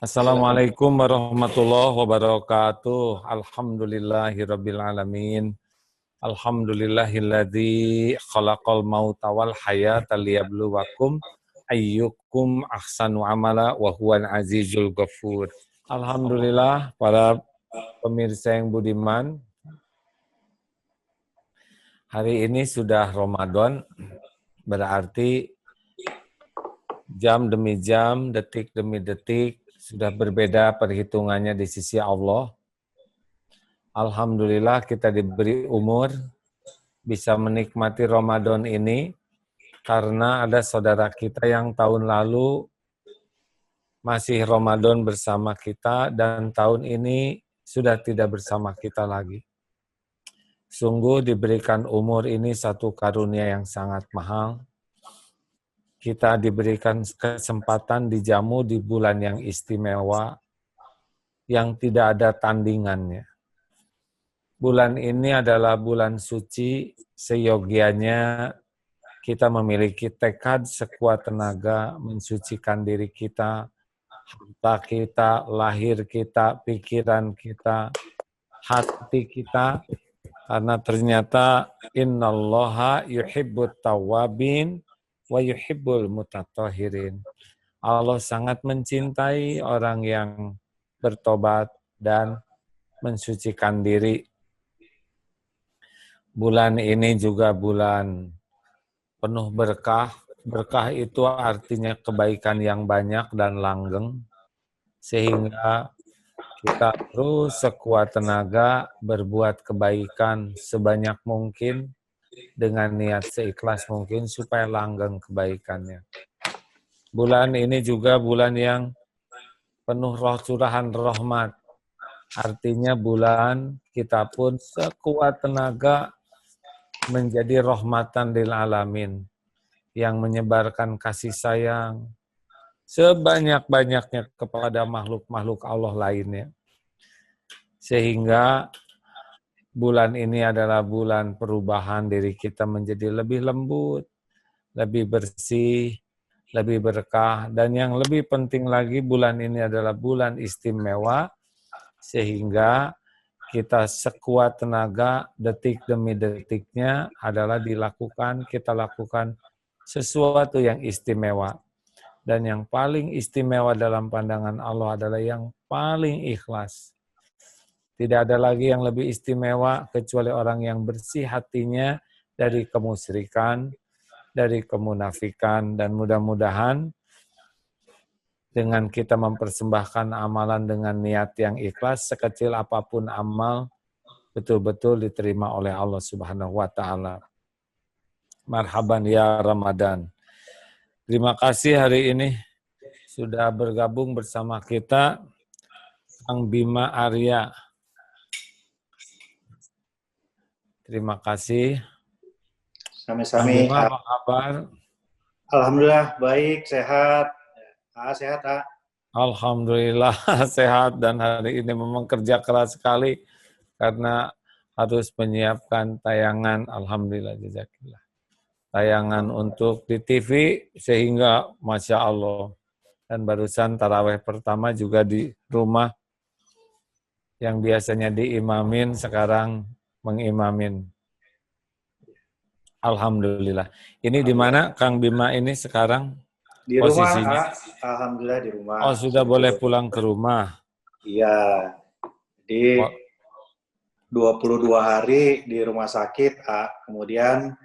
Assalamualaikum warahmatullahi wabarakatuh. Alhamdulillahirabbil alamin. Alhamdulillahilladzi khalaqal mauta wal hayata liyabluwakum ayyukum ahsanu amala wa huwal azizul ghafur. Alhamdulillah para pemirsa yang budiman. Hari ini sudah Ramadan, berarti jam demi jam, detik demi detik, sudah berbeda perhitungannya di sisi Allah. Alhamdulillah kita diberi umur, bisa menikmati Ramadan ini, karena ada saudara kita yang tahun lalu masih Ramadan bersama kita, dan tahun ini sudah tidak bersama kita lagi. Sungguh diberikan umur ini satu karunia yang sangat mahal. Kita diberikan kesempatan dijamu di bulan yang istimewa, yang tidak ada tandingannya. Bulan ini adalah bulan suci, seyogianya kita memiliki tekad sekuat tenaga mensucikan diri kita, harta kita, lahir kita, pikiran kita, hati kita, karena ternyata innallaha yuhibbut tawwabin wa yuhibbul mutatahhirin. Allah sangat mencintai orang yang bertobat dan mensucikan diri. Bulan ini juga bulan penuh berkah. Berkah itu artinya kebaikan yang banyak dan langgeng, sehingga kita terus sekuat tenaga berbuat kebaikan sebanyak mungkin dengan niat seikhlas mungkin supaya langgeng kebaikannya. Bulan ini juga bulan yang penuh curahan rahmat. Artinya bulan kita pun sekuat tenaga menjadi rahmatan lil alamin, yang menyebarkan kasih sayang sebanyak-banyaknya kepada makhluk-makhluk Allah lainnya. Sehingga bulan ini adalah bulan perubahan diri kita menjadi lebih lembut, lebih bersih, lebih berkah, dan yang lebih penting lagi bulan ini adalah bulan istimewa, sehingga kita sekuat tenaga detik demi detiknya adalah kita lakukan sesuatu yang istimewa. Dan yang paling istimewa dalam pandangan Allah adalah yang paling ikhlas. Tidak ada lagi yang lebih istimewa kecuali orang yang bersih hatinya dari kemusyrikan, dari kemunafikan, dan mudah-mudahan dengan kita mempersembahkan amalan dengan niat yang ikhlas, sekecil apapun amal, betul-betul diterima oleh Allah Subhanahu wa Ta'ala. Marhaban ya Ramadan. Terima kasih hari ini sudah bergabung bersama kita Kang Bima Arya. Terima kasih. Sami-sami. Kang Bima, apa kabar? Alhamdulillah baik, sehat. Sehat, Alhamdulillah sehat, dan hari ini memang kerja keras sekali karena harus menyiapkan tayangan. Alhamdulillah, jazakillah. Tayangan untuk di TV, sehingga Masya Allah. Dan barusan tarawih pertama juga di rumah, yang biasanya diimamin, sekarang mengimamin. Alhamdulillah. Ini di mana Kang Bima ini sekarang? Di posisinya? Rumah, Alhamdulillah di rumah. Oh, sudah boleh pulang ke rumah? Iya, di 22 hari di rumah sakit, kemudian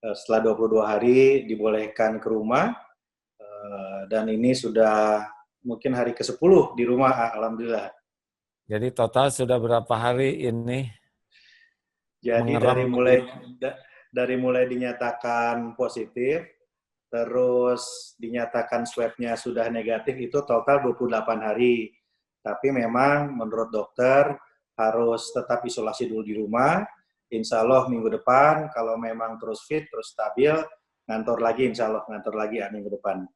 setelah 22 hari dibolehkan ke rumah, dan ini sudah mungkin hari ke-10 di rumah, Alhamdulillah. Jadi total sudah berapa hari ini? Jadi dari mulai dinyatakan positif, terus dinyatakan swab-nya sudah negatif, itu total 28 hari. Tapi memang menurut dokter harus tetap isolasi dulu di rumah. Insya Allah minggu depan, kalau memang terus fit, terus stabil, ngantor lagi, insya Allah ngantor lagi minggu depan.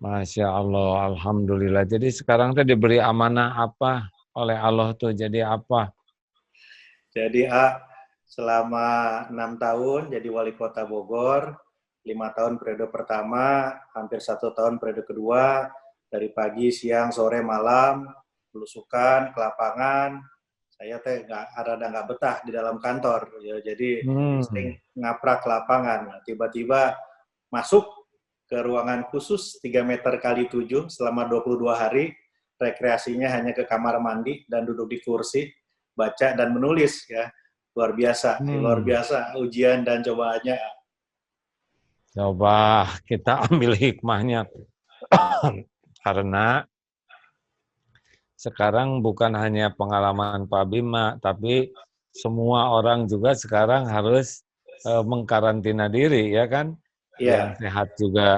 Masya Allah, Alhamdulillah. Jadi sekarang tuh diberi amanah apa oleh Allah tuh, jadi apa? Jadi selama 6 tahun jadi wali kota Bogor, 5 tahun periode pertama, hampir 1 tahun periode kedua, dari pagi, siang, sore, malam, belusukan ke lapangan. Saya nggak betah di dalam kantor, ya, jadi sering ngaprak ke lapangan. Tiba-tiba masuk ke ruangan khusus 3 meter kali 7 selama 22 hari, rekreasinya hanya ke kamar mandi dan duduk di kursi, baca dan menulis, ya. Luar biasa ujian dan cobaannya. Coba kita ambil hikmahnya. Karena sekarang bukan hanya pengalaman Pak Bima, tapi semua orang juga sekarang harus mengkarantina diri, ya kan? Iya. Yang sehat juga.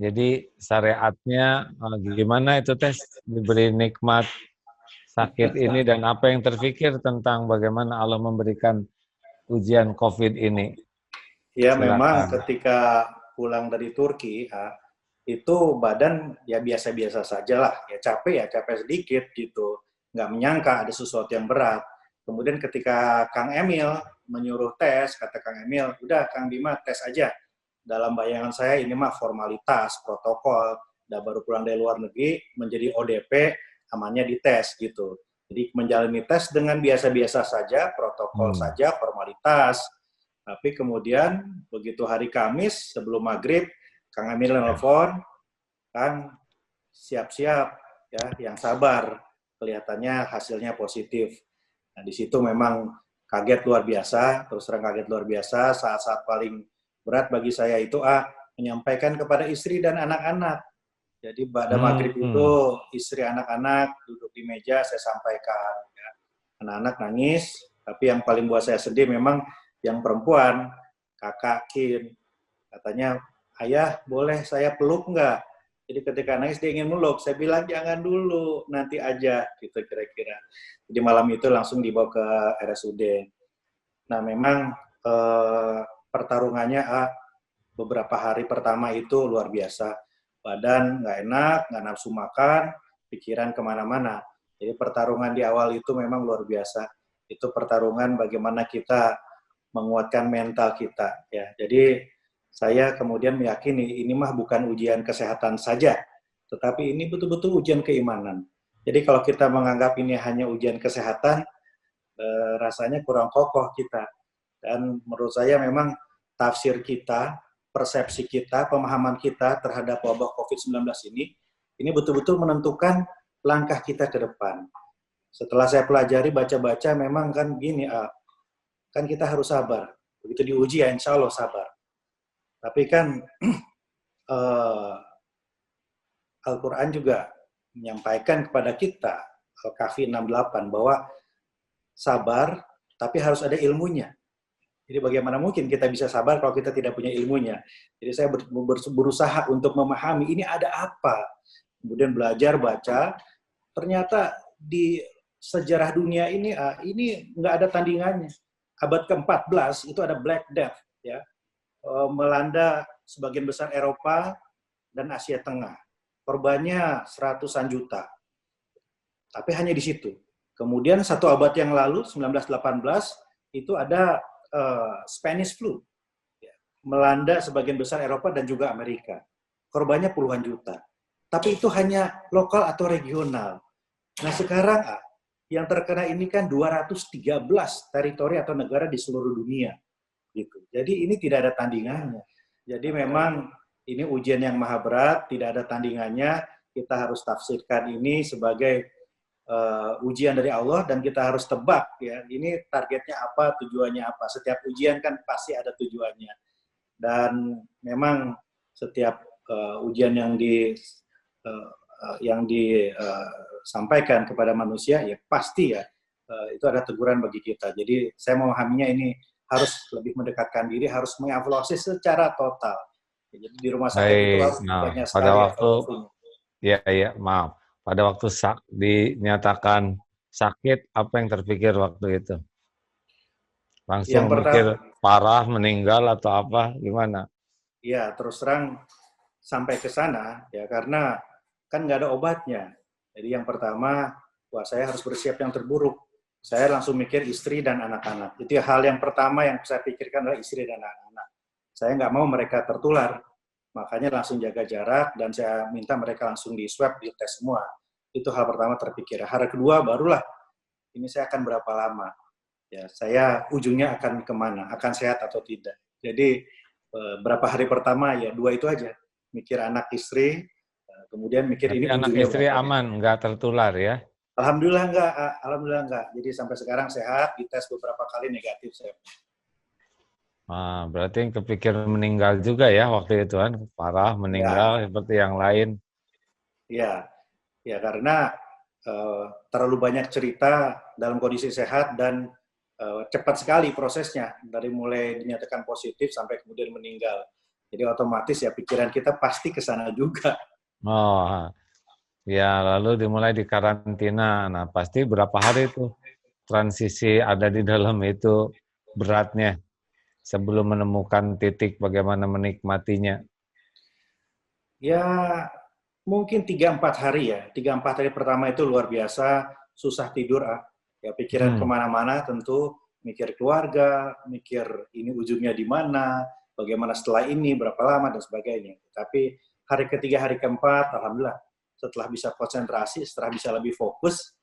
Jadi syariatnya gimana itu tes diberi nikmat sakit ini dan apa yang terfikir tentang bagaimana Allah memberikan ujian COVID ini? Ya, memang Silakan. ketika pulang dari Turki, itu badan ya biasa-biasa saja lah. Ya capek sedikit gitu. Nggak menyangka ada sesuatu yang berat. Kemudian ketika Kang Emil menyuruh tes, kata Kang Emil, udah Kang Bima tes aja. Dalam bayangan saya ini mah formalitas, protokol. Udah baru pulang dari luar negeri, menjadi ODP, amannya dites gitu. Jadi menjalani tes dengan biasa-biasa saja, protokol saja, formalitas. Tapi kemudian begitu hari Kamis sebelum maghrib, Kang Emil nelfon, Kang siap-siap ya, yang sabar. Kelihatannya hasilnya positif. Nah di situ memang kaget luar biasa, terus terang kaget luar biasa. Saat-saat paling berat bagi saya itu menyampaikan kepada istri dan anak-anak. Jadi pada maghrib itu istri anak-anak duduk di meja, saya sampaikan. Ya. Anak-anak nangis, tapi yang paling buat saya sedih memang yang perempuan, kakak Kim, katanya, ayah boleh saya peluk nggak? Jadi ketika nangis dia ingin meluk, saya bilang jangan dulu, nanti aja, gitu kira-kira. Jadi malam itu langsung dibawa ke RSUD. Nah memang pertarungannya beberapa hari pertama itu luar biasa. Badan nggak enak, nggak nafsu makan, pikiran kemana-mana. Jadi pertarungan di awal itu memang luar biasa. Itu pertarungan bagaimana kita menguatkan mental kita. Ya, jadi saya kemudian meyakini ini mah bukan ujian kesehatan saja, tetapi ini betul-betul ujian keimanan. Jadi kalau kita menganggap ini hanya ujian kesehatan, rasanya kurang kokoh kita. Dan menurut saya memang tafsir kita, persepsi kita, pemahaman kita terhadap wabah COVID-19 ini betul-betul menentukan langkah kita ke depan. Setelah saya pelajari, baca-baca, memang kan gini, kan kita harus sabar. Begitu diuji ya insya Allah sabar. Tapi kan Al-Quran juga menyampaikan kepada kita, Al-Kahfi 68, bahwa sabar, tapi harus ada ilmunya. Jadi bagaimana mungkin kita bisa sabar kalau kita tidak punya ilmunya. Jadi saya berusaha untuk memahami ini ada apa. Kemudian belajar, baca, ternyata di sejarah dunia ini nggak ada tandingannya. Abad ke-14 itu ada Black Death, ya, melanda sebagian besar Eropa dan Asia Tengah. Korbannya seratusan juta. Tapi hanya di situ. Kemudian satu abad yang lalu, 1918, itu ada Spanish flu, ya, melanda sebagian besar Eropa dan juga Amerika. Korbannya puluhan juta. Tapi itu hanya lokal atau regional. Nah sekarang yang terkena ini kan 213 teritori atau negara di seluruh dunia. Gitu. Jadi ini tidak ada tandingannya. Jadi memang ini ujian yang maha berat, tidak ada tandingannya. Kita harus tafsirkan ini sebagai ujian dari Allah dan kita harus tebak ya ini targetnya apa, tujuannya apa. Setiap ujian kan pasti ada tujuannya dan memang setiap ujian yang disampaikan kepada manusia ya pasti ya itu ada teguran bagi kita. Jadi saya memahaminya ini harus lebih mendekatkan diri, harus mengevaluasi secara total. Jadi di rumah sakit itu harus banyak pada sekali waktu maaf. Pada waktu dinyatakan sakit, apa yang terpikir waktu itu? Langsung mikir parah, meninggal atau apa? Gimana? Ya, terus terang sampai ke sana ya karena kan nggak ada obatnya. Jadi yang pertama, saya harus bersiap yang terburuk. Saya langsung mikir istri dan anak-anak. Itu hal yang pertama yang saya pikirkan adalah istri dan anak-anak. Saya nggak mau mereka tertular. makanya langsung jaga jarak dan saya minta mereka langsung di swab, di tes semua. Itu hal pertama terpikir. Hal kedua barulah ini saya akan berapa lama, ya saya ujungnya akan kemana, akan sehat atau tidak. Jadi berapa hari pertama ya 2 itu aja, mikir anak istri, kemudian mikir Berarti ini anak ujungnya istri berapa. aman, nggak tertular ya? Alhamdulillah enggak, alhamdulillah enggak. Jadi sampai sekarang sehat, dites beberapa kali negatif saya. Nah, berarti kepikir meninggal juga ya waktu itu kan, parah meninggal Ya, seperti yang lain. ya, ya karena terlalu banyak cerita dalam kondisi sehat dan cepat sekali prosesnya dari mulai dinyatakan positif sampai kemudian meninggal. Jadi otomatis ya pikiran kita pasti ke sana juga. Oh, ya lalu dimulai di karantina. Nah, pasti berapa hari tuh transisi ada di dalam itu beratnya sebelum menemukan titik bagaimana menikmatinya. Ya mungkin 3-4 hari ya. 3-4 hari pertama itu luar biasa, susah tidur. Ya pikiran kemana-mana tentu, mikir keluarga, mikir ini ujungnya di mana, bagaimana setelah ini, berapa lama, dan sebagainya. Tapi hari ketiga, hari keempat, alhamdulillah, setelah bisa konsentrasi, setelah bisa lebih fokus,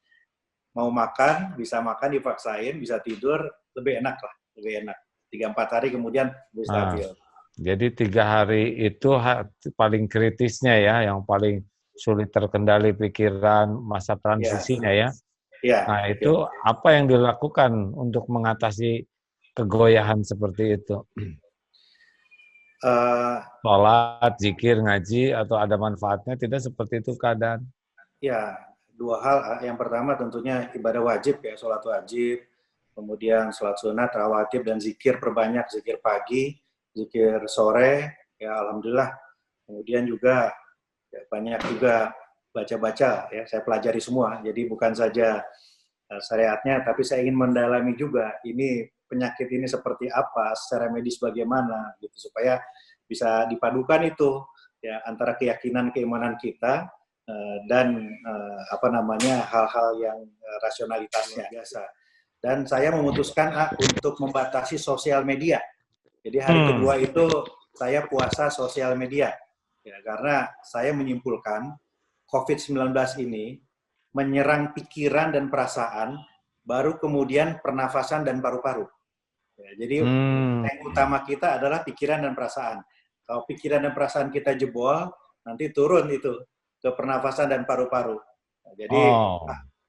mau makan, bisa makan, dipaksain, bisa tidur, lebih enak lah, lebih enak. 3-4 hari kemudian lebih Nah, stabil. jadi 3 hari itu paling kritisnya ya, yang paling sulit terkendali pikiran masa Ya, transisinya ya. ya, Nah, ya. itu apa yang dilakukan untuk mengatasi kegoyahan seperti itu? Uh, Sholat, zikir, ngaji, atau ada manfaatnya? Tidak seperti itu keadaan. Ya, 2 hal. Yang pertama tentunya ibadah wajib ya, sholat wajib, kemudian sholat sunat, rawatib, dan zikir perbanyak, zikir pagi, zikir sore, ya alhamdulillah. Kemudian juga ya, banyak juga baca-baca ya, saya pelajari semua. Jadi bukan saja syariatnya, tapi saya ingin mendalami juga ini penyakit ini seperti apa, secara medis bagaimana, gitu supaya bisa dipadukan itu ya antara keyakinan keimanan kita dan apa namanya hal-hal yang rasionalitasnya biasa. Dan saya memutuskan untuk membatasi sosial media. Jadi hari kedua itu saya puasa sosial media. Ya, karena saya menyimpulkan COVID-19 ini menyerang pikiran dan perasaan, baru kemudian pernafasan dan paru-paru. Ya, jadi yang utama kita adalah pikiran dan perasaan. Kalau pikiran dan perasaan kita jebol, nanti turun itu ke pernafasan dan paru-paru. Nah, jadi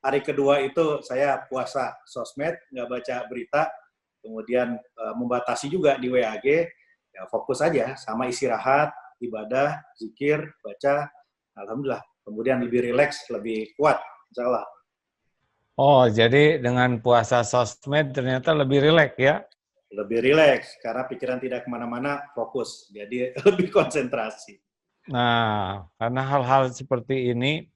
hari kedua itu saya puasa sosmed, nggak baca berita, kemudian membatasi juga di WAG, ya fokus aja sama istirahat, ibadah, zikir, baca, alhamdulillah. Kemudian lebih rileks, lebih kuat, insya Allah. Oh, jadi dengan puasa sosmed ternyata lebih rileks ya? Lebih rileks, karena pikiran tidak kemana-mana, fokus. Jadi lebih konsentrasi. Nah, karena hal-hal seperti ini,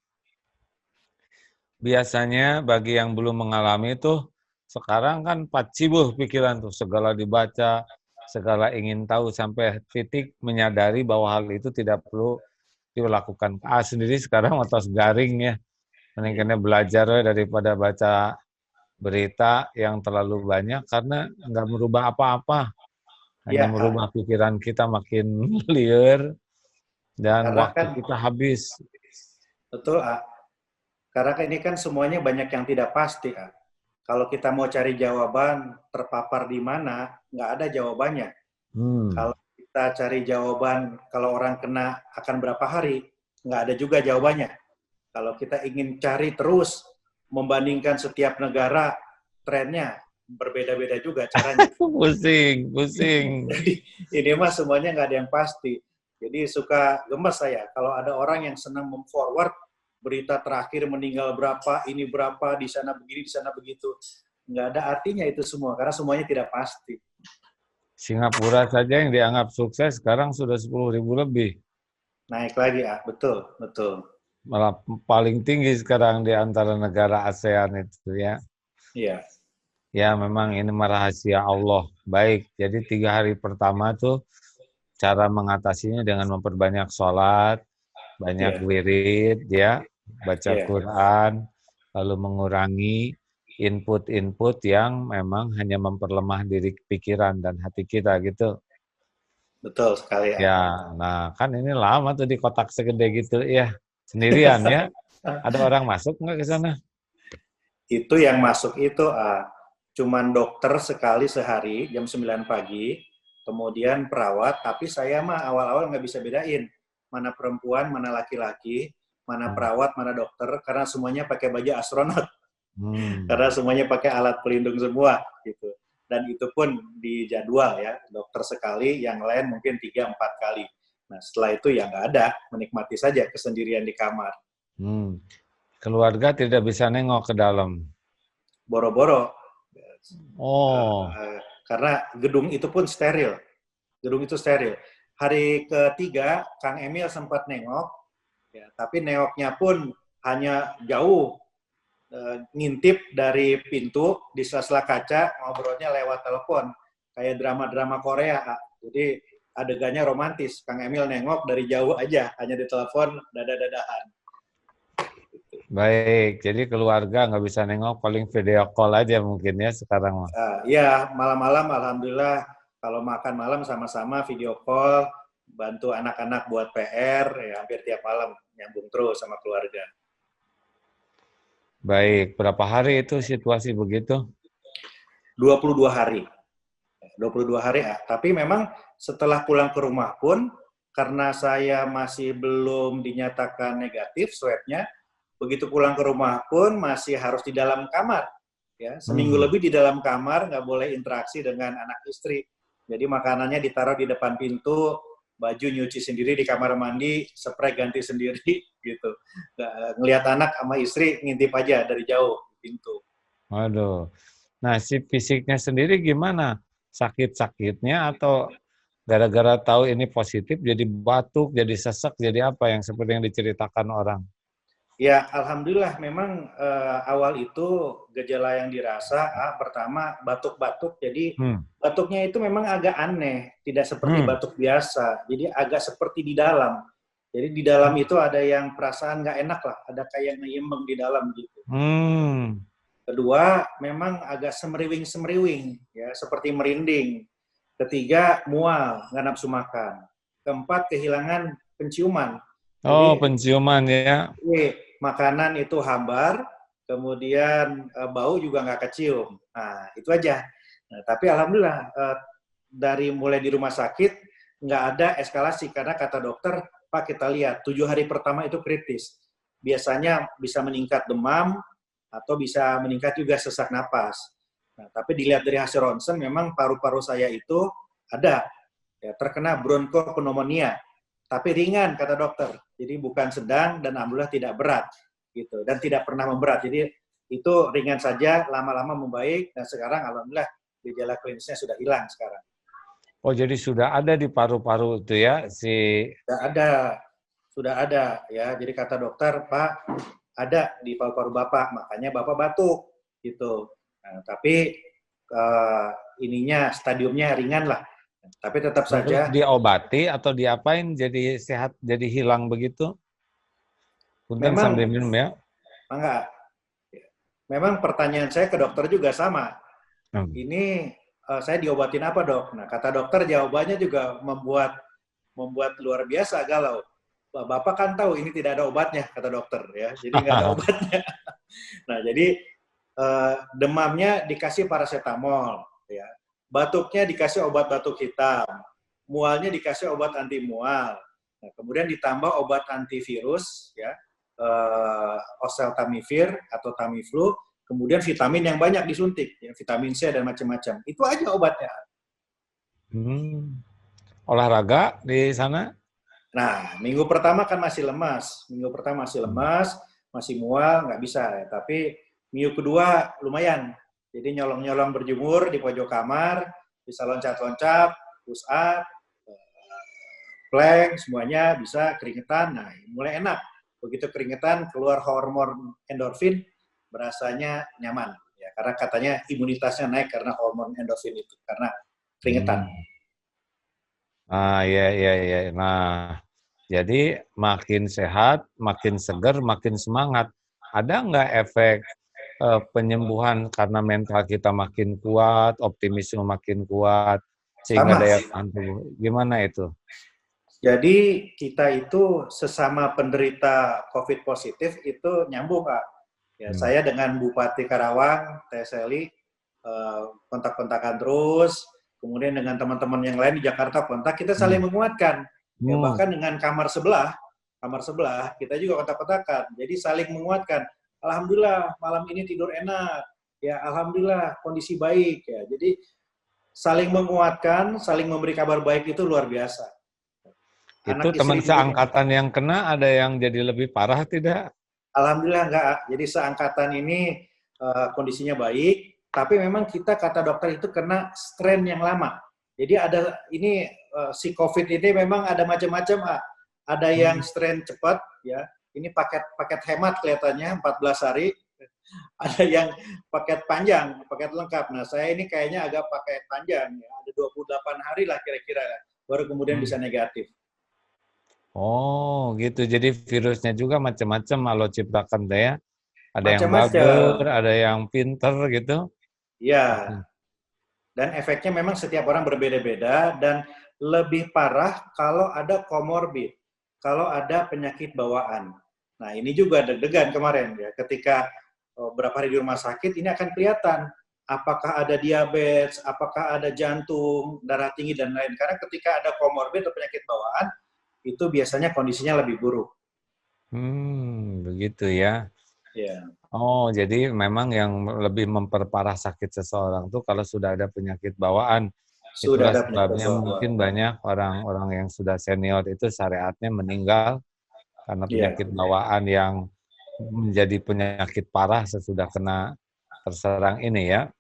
biasanya bagi yang belum mengalami itu, sekarang kan pacibuh pikiran tuh, segala dibaca, segala ingin tahu, sampai titik menyadari bahwa hal itu tidak perlu dilakukan. Sendiri sekarang otos garing ya, mendingannya belajar daripada baca berita yang terlalu banyak, karena nggak merubah apa-apa. Hanya Ya, merubah pikiran kita makin liar dan karena waktu kan kita habis. betul, karena ini kan semuanya banyak yang tidak pasti. Kalau kita mau cari jawaban terpapar di mana, nggak ada jawabannya. Kalau kita cari jawaban kalau orang kena akan berapa hari, nggak ada juga jawabannya. Kalau kita ingin cari terus membandingkan setiap negara, trennya berbeda-beda juga caranya. Pusing, pusing. Jadi ini mah semuanya nggak ada yang pasti. Jadi suka gemes saya kalau ada orang yang senang memforward berita terakhir meninggal berapa, ini berapa, di sana begini, di sana begitu. Nggak ada artinya itu semua, karena semuanya tidak pasti. Singapura saja yang dianggap sukses sekarang sudah 10.000 lebih. Naik lagi, betul, betul. Malah paling tinggi sekarang di antara negara ASEAN itu ya. Iya. Ya memang ini rahasia Allah. Baik, jadi 3 hari pertama tuh cara mengatasinya dengan memperbanyak sholat, banyak Yeah. wirid, ya, baca Yeah. Quran, lalu mengurangi input-input yang memang hanya memperlemah diri pikiran dan hati kita gitu. Betul sekali ya. Ya, nah kan ini lama tuh di kotak segede gitu ya. Sendirian ya. Ada orang masuk nggak ke sana? Itu yang masuk itu cuman dokter sekali sehari jam 9 pagi, kemudian perawat, tapi saya mah awal-awal nggak bisa bedain mana perempuan, mana laki-laki, mana Hmm. perawat, mana dokter, karena semuanya pakai baju astronot, Hmm. karena semuanya pakai alat pelindung semua gitu. Dan itu pun di jadwal ya, dokter sekali, yang lain mungkin 3-4 kali. Nah setelah itu ya nggak ada, menikmati saja kesendirian di kamar. Hmm. Keluarga tidak bisa nengok ke dalam. Boro-boro, Oh, karena gedung itu pun steril. Gedung itu steril. Hari ketiga, Kang Emil sempat nengok, ya, tapi nengoknya pun hanya jauh, ngintip dari pintu, di sela-sela kaca, ngobrolnya lewat telepon, kayak drama-drama Korea. Jadi adegannya romantis. Kang Emil nengok dari jauh aja, hanya di telepon, dada-dadahan. baik. Jadi keluarga nggak bisa nengok, paling video call aja mungkin ya sekarang mah. Ya, malam-malam alhamdulillah kalau makan malam sama-sama video call, bantu anak-anak buat PR, ya hampir tiap malam nyambung terus sama keluarga. Baik, berapa hari itu situasi begitu? 22 hari. 22 hari, tapi memang setelah pulang ke rumah pun, karena saya masih belum dinyatakan negatif swabnya, begitu pulang ke rumah pun masih harus di dalam kamar. Ya, seminggu Hmm. lebih di dalam kamar, nggak boleh interaksi dengan anak istri. Jadi makanannya ditaruh di depan pintu, baju nyuci sendiri di kamar mandi, spray ganti sendiri, gitu. Ngelihat anak sama istri, ngintip aja dari jauh pintu. Waduh. Nah, si fisiknya sendiri gimana? Sakit-sakitnya atau gara-gara tahu ini positif jadi batuk, jadi sesek, jadi apa yang seperti yang diceritakan orang? Ya, alhamdulillah memang awal itu gejala yang dirasa pertama batuk-batuk. Jadi Hmm. batuknya itu memang agak aneh, tidak seperti Hmm. batuk biasa. Jadi agak seperti di dalam. Jadi di dalam itu ada yang perasaan nggak enak lah, ada kayak ngeyembeng di dalam gitu. Hmm. Kedua, memang agak semeriwing-semeriwing, ya seperti merinding. Ketiga, mual, nggak nafsu makan. Keempat, kehilangan penciuman. Oh, Jadi penciuman ya. makanan itu hambar, kemudian bau juga nggak kecium. Nah, itu aja. Nah, tapi alhamdulillah dari mulai di rumah sakit nggak ada eskalasi karena kata dokter, Pak kita lihat 7 hari pertama itu kritis. Biasanya bisa meningkat demam atau bisa meningkat juga sesak napas. Nah, tapi dilihat dari hasil ronsen memang paru-paru saya itu ada ya, terkena bronkopneumonia, tapi ringan kata dokter. Jadi bukan sedang dan alhamdulillah tidak berat gitu dan tidak pernah memberat. Jadi itu ringan saja, lama-lama membaik dan sekarang alhamdulillah gejala klinisnya sudah hilang sekarang. Oh, jadi sudah ada di paru-paru itu ya si. Sudah ada ya. Jadi kata dokter, Pak ada di paru-paru Bapak, makanya Bapak batuk gitu. Nah, tapi ininya stadiumnya ringan lah. Tapi tetap Terus saja diobati atau diapain jadi sehat, jadi hilang begitu? Punten sambil memang minum ya. enggak. Memang pertanyaan saya ke dokter juga sama. Hmm. Ini saya diobatin apa dok? Nah kata dokter jawabannya juga membuat luar biasa galau. Bapak kan tahu ini tidak ada obatnya kata dokter ya, jadi nggak ada obatnya. Nah jadi demamnya dikasih paracetamol, ya, batuknya dikasih obat batuk hitam, mualnya dikasih obat anti mual, nah, kemudian ditambah obat antivirus, ya, oseltamivir atau Tamiflu, kemudian vitamin yang banyak disuntik, ya, vitamin C dan macam-macam. Itu aja obatnya. Hmm. Olahraga di sana? Nah, minggu pertama kan masih lemas, masih mual, nggak bisa. Ya. Tapi minggu kedua lumayan. Jadi nyolong-nyolong berjemur di pojok kamar, bisa loncat-loncat, push up, plank, semuanya bisa keringetan. Nah, mulai enak. Begitu keringetan, keluar hormon endorfin, berasanya nyaman. Ya, karena katanya imunitasnya naik karena hormon endorfin itu, karena keringetan. Ah, ya, ya, ya. Nah, jadi makin sehat, makin segar, makin semangat. Ada nggak efek penyembuhan karena mental kita makin kuat, optimisme makin kuat? sehingga Sama. daya tahan tubuh. Gimana itu? Jadi kita itu sesama penderita COVID positif itu nyambung, Kak. Ya, saya dengan Bupati Karawang, Teh Seli, kontak-kontakan terus. Kemudian dengan teman-teman yang lain di Jakarta kontak, kita saling menguatkan. Ya, bahkan dengan kamar sebelah kita juga kontak-kontakan. Jadi saling menguatkan. Alhamdulillah malam ini tidur enak. Ya, alhamdulillah kondisi baik. Ya, jadi saling menguatkan, saling memberi kabar baik itu luar biasa. Itu teman seangkatan yang kena ada yang jadi lebih parah tidak? Alhamdulillah enggak. Jadi seangkatan ini kondisinya baik, tapi memang kita kata dokter itu kena strain yang lama. Jadi ada ini si COVID ini memang ada macam-macam, ada yang strain cepat ya. Ini paket hemat kelihatannya 14 hari. Ada yang paket panjang, paket lengkap. Nah, saya ini kayaknya agak paket panjang ya. Ada 28 hari lah kira-kira baru kemudian bisa negatif. Oh, gitu. Jadi virusnya juga macam-macam Allah ciptakan teh ya. Ada yang Macam-macam. bager, ada yang pinter gitu. Ya. Dan efeknya memang setiap orang berbeda-beda dan lebih parah kalau ada komorbid, kalau ada penyakit bawaan. Nah, ini juga deg-degan kemarin ya. Ketika beberapa hari di rumah sakit, ini akan kelihatan apakah ada diabetes, apakah ada jantung, darah tinggi, dan lain. Karena ketika ada komorbid atau penyakit bawaan, itu biasanya kondisinya lebih buruk. Begitu ya. Ya. Oh, jadi memang yang lebih memperparah sakit seseorang tuh kalau sudah ada penyakit bawaan. Sudah Itulah ada penyakit sebabnya bawaan. mungkin banyak orang-orang yang sudah senior itu syariatnya meninggal karena Ya. penyakit bawaan yang menjadi penyakit parah sesudah kena terserang ini ya.